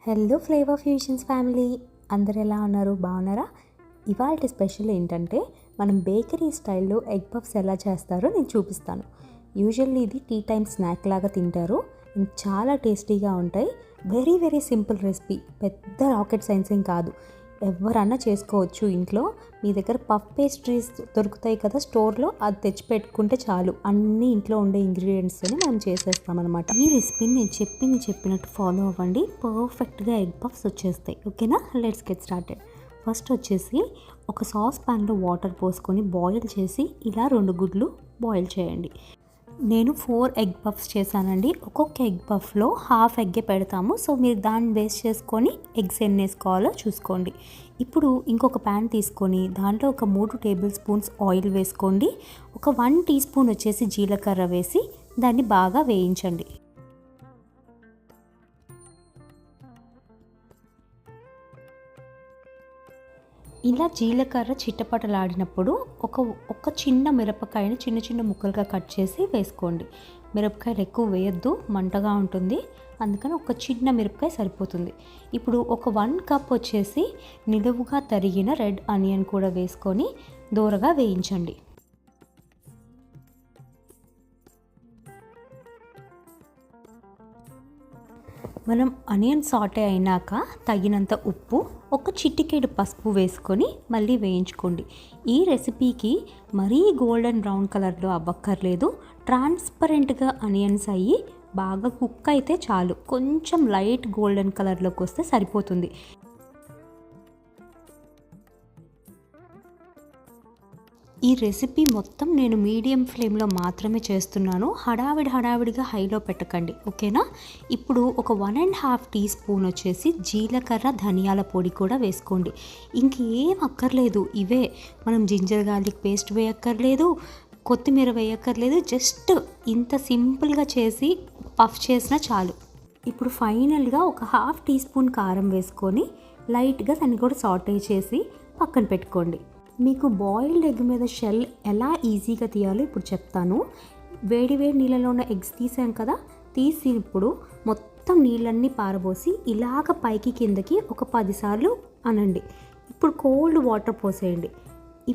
Hello flavour fusions family, అందరు ఎలా ఉన్నారు? బాగున్నారా? ఇవాళ స్పెషల్ ఏంటంటే మనం బేకరీ స్టైల్లో ఎగ్ పఫ్స్ ఎలా చేస్తారో నేను చూపిస్తాను. యూజువల్లీ ఇది టీ టైమ్ స్నాక్ లాగా తింటారు. చాలా టేస్టీగా ఉంటాయి. వెరీ సింపుల్ రెసిపీ, పెద్ద రాకెట్ సైన్స్ ఏం కాదు. ఎవరన్నా చేసుకోవచ్చు ఇంట్లో. మీ దగ్గర పఫ్ పేస్ట్రీస్ దొరుకుతాయి కదా స్టోర్లో, అది తెచ్చి పెట్టుకుంటే చాలు. అన్నీ ఇంట్లో ఉండే ఇంగ్రీడియంట్స్తోనే మనం చేసేస్తామన్నమాట. ఈ రెసిపీని నేను చెప్పినట్టు ఫాలో అవ్వండి, పర్ఫెక్ట్గా ఎగ్ పఫ్స్ వచ్చేస్తాయి. ఓకేనా? Let's get started. ఫస్ట్ వచ్చేసి ఒక సాస్ ప్యాన్లో వాటర్ పోసుకొని బాయిల్ చేసి ఇలా 2 గుడ్లు బాయిల్ చేయండి. నేను 4 ఎగ్ పఫ్స్ చేశానండి. ఒక్కొక్క ఎగ్ పఫ్లో హాఫ్ ఎగ్గే పెడతాము. సో మీరు దాన్ని బేస్ చేసుకొని ఎగ్స్ ఎన్ని వేసుకోవాలో చూసుకోండి. ఇప్పుడు ఇంకొక ప్యాన్ తీసుకొని దాంట్లో ఒక 3 టేబుల్ స్పూన్స్ ఆయిల్ వేసుకోండి. ఒక 1 టీ స్పూన్ వచ్చేసి జీలకర్ర వేసి దాన్ని బాగా వేయించండి. ఇలా జీలకర్ర చిట్టపటలాడినప్పుడు ఒక చిన్న మిరపకాయని చిన్న ముక్కలుగా కట్ చేసి వేసుకోండి. మిరపకాయలు ఎక్కువ వేయొద్దు, మంటగా ఉంటుంది. అందుకని ఒక చిన్న మిరపకాయ సరిపోతుంది. ఇప్పుడు ఒక 1 కప్ వచ్చేసి నిలువుగా తరిగిన రెడ్ ఆనియన్ కూడా వేసుకొని దోరగా వేయించండి. మనం ఆనియన్ సాటే అయినాక తగినంత ఉప్పు, ఒక చిటికెడు పసుపు వేసుకొని మళ్ళీ వేయించుకోండి. ఈ రెసిపీకి మరీ గోల్డెన్ బ్రౌన్ కలర్లో అవ్వక్కర్లేదు. ట్రాన్స్పరెంట్గా ఆనియన్స్ అయ్యి బాగా కుక్ అయితే చాలు. కొంచెం లైట్ గోల్డెన్ కలర్లోకి వస్తే సరిపోతుంది. ఈ రెసిపీ మొత్తం నేను మీడియం ఫ్లేమ్లో మాత్రమే చేస్తున్నాను. హడావిడిగా హైలో పెట్టకండి, ఓకేనా? ఇప్పుడు ఒక 1.5 టీ స్పూన్ వచ్చేసి జీలకర్ర ధనియాల పొడి కూడా వేసుకోండి. ఇంకేం అక్కర్లేదు, ఇవే. మనం జింజర్ గార్లిక్ పేస్ట్ వేయక్కర్లేదు, కొత్తిమీర వేయక్కర్లేదు. జస్ట్ ఇంత సింపుల్గా చేసి పఫ్ చేసినా చాలు. ఇప్పుడు ఫైనల్గా ఒక 1/2 టీ స్పూన్ కారం వేసుకొని లైట్గా దాన్ని కూడా సాటే చేసి పక్కన పెట్టుకోండి. మీకు బాయిల్డ్ ఎగ్ మీద షెల్ ఎలా ఈజీగా తీయాలో ఇప్పుడు చెప్తాను. వేడి నీళ్ళలో ఉన్న ఎగ్స్ తీసాం కదా, తీసినప్పుడు మొత్తం నీళ్ళన్నీ పారబోసి ఇలాగ పైకి కిందకి ఒక 10 సార్లు అనండి. ఇప్పుడు కోల్డ్ వాటర్ పోసేయండి.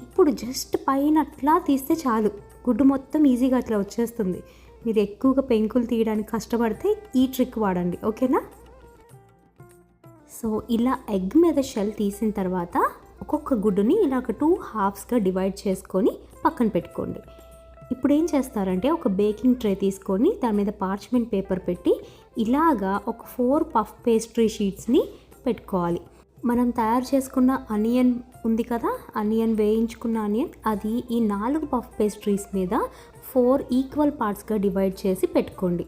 ఇప్పుడు జస్ట్ పైన అట్లా తీస్తే చాలు, గుడ్డు మొత్తం ఈజీగా అట్లా వచ్చేస్తుంది. మీరు ఎక్కువగా పెంకులు తీయడానికి కష్టపడితే ఈ ట్రిక్ వాడండి, ఓకేనా? సో ఇలా ఎగ్ మీద షెల్ తీసిన తర్వాత ఒక్కొక్క గుడ్డుని ఇలా 2 హాఫ్స్గా డివైడ్ చేసుకొని పక్కన పెట్టుకోండి. ఇప్పుడు ఏం చేస్తారంటే ఒక బేకింగ్ ట్రే తీసుకొని దాని మీద పార్చ్మెంట్ పేపర్ పెట్టి ఇలాగా ఒక 4 పఫ్ పేస్ట్రీ షీట్స్ని పెట్టుకోవాలి. మనం తయారు చేసుకున్న ఆనియన్ ఉంది కదా, వేయించుకున్న ఆనియన్, అది ఈ 4 పఫ్ పేస్ట్రీస్ మీద 4 ఈక్వల్ పార్ట్స్గా డివైడ్ చేసి పెట్టుకోండి.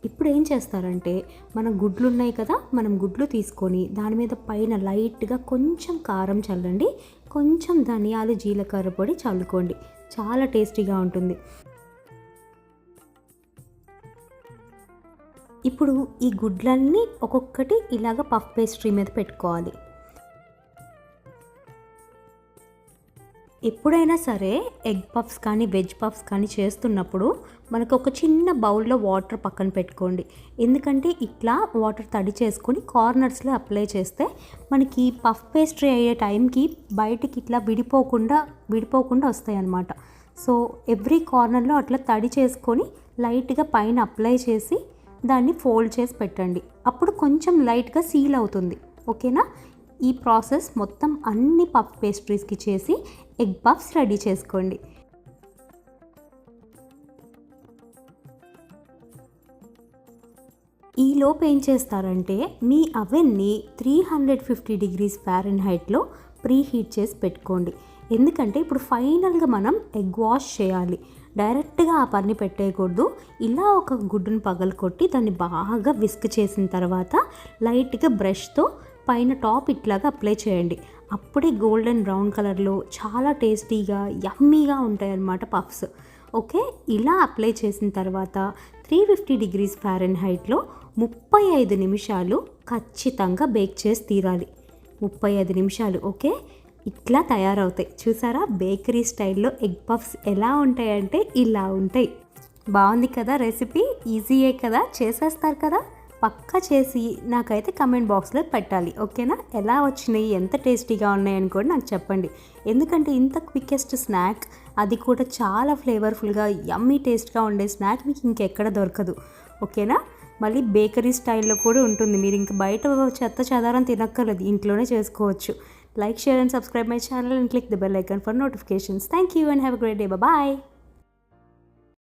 ఇప్పుడు ఏం చేస్తారంటే మనం గుడ్లు ఉన్నాయి కదా, మనం గుడ్లు తీసుకొని దాని మీద పైన లైట్గా కొంచెం కారం చల్లండి, కొంచెం ధనియాలు జీలకర్ర పొడి చల్లుకోండి. చాలా టేస్టీగా ఉంటుంది. ఇప్పుడు ఈ గుడ్లన్నీ ఒక్కొక్కటి ఇలాగ పఫ్ పేస్ట్రీ మీద పెట్టుకోవాలి. ఎప్పుడైనా సరే ఎగ్ పఫ్స్ కానీ వెజ్ పఫ్స్ కానీ చేస్తున్నప్పుడు మనకు ఒక చిన్న బౌల్లో వాటర్ పక్కన పెట్టుకోండి. ఎందుకంటే ఇట్లా వాటర్ తడి చేసుకొని కార్నర్స్లో అప్లై చేస్తే మనకి పఫ్ పేస్ట్రీ అయ్యే టైంకి బయటికి ఇట్లా విడిపోకుండా వస్తాయి అన్నమాట. సో ఎవ్రీ కార్నర్లో అట్లా తడి చేసుకొని లైట్గా పైన అప్లై చేసి దాన్ని ఫోల్డ్ చేసి పెట్టండి. అప్పుడు కొంచెం లైట్గా సీల్ అవుతుంది, ఓకేనా? ఈ ప్రాసెస్ మొత్తం అన్ని పఫ్ పేస్ట్రీస్కి చేసి ఎగ్ పఫ్స్ రెడీ చేసుకోండి. ఈలోపు ఏం చేస్తారంటే మీ అవెన్ని 350 డిగ్రీస్ ఫారెన్హైట్లో ప్రీ హీట్ చేసి పెట్టుకోండి. ఎందుకంటే ఇప్పుడు ఫైనల్గా మనం ఎగ్ వాష్ చేయాలి. డైరెక్ట్గా ఆ పని పెట్టేయకూడదు. ఇలా ఒక గుడ్డును పగలకొట్టి దాన్ని బాగా విస్క్ చేసిన తర్వాత లైట్గా బ్రష్తో పైన టాప్ ఇట్లాగా అప్లై చేయండి. అప్పుడే గోల్డెన్ బ్రౌన్ కలర్లో చాలా టేస్టీగా యమ్మీగా ఉంటాయి అన్నమాట పఫ్స్. ఓకే, ఇలా అప్లై చేసిన తర్వాత 350 డిగ్రీస్ ఫారెన్హైట్లో 35 నిమిషాలు ఖచ్చితంగా బేక్ చేసి తీరాలి. 35 నిమిషాలు, ఓకే? ఇట్లా తయారవుతాయి. చూసారా బేకరీ స్టైల్లో ఎగ్ పఫ్స్ ఎలా ఉంటాయంటే ఇలా ఉంటాయి. బాగుంది కదా రెసిపీ? ఈజీయే కదా, చేసేస్తారు కదా. పక్కా చేసి నాకైతే కమెంట్ బాక్స్లో పెట్టాలి, ఓకేనా? ఎలా వచ్చినాయి, ఎంత టేస్టీగా ఉన్నాయని కూడా నాకు చెప్పండి. ఎందుకంటే ఇంత క్వికెస్ట్ స్నాక్, అది కూడా చాలా ఫ్లేవర్ఫుల్గా యమ్మీ టేస్ట్గా ఉండే స్నాక్ మీకు ఇంకెక్కడ దొరకదు, ఓకేనా? మళ్ళీ బేకరీ స్టైల్లో కూడా ఉంటుంది. మీరు ఇంక బయట చెత్త చెదారం తినక్కర్లేదు, ఇంట్లోనే చేసుకోవచ్చు. Like, share and subscribe my channel and click the bell icon for notifications. Thank you and have a great day. Bye-bye.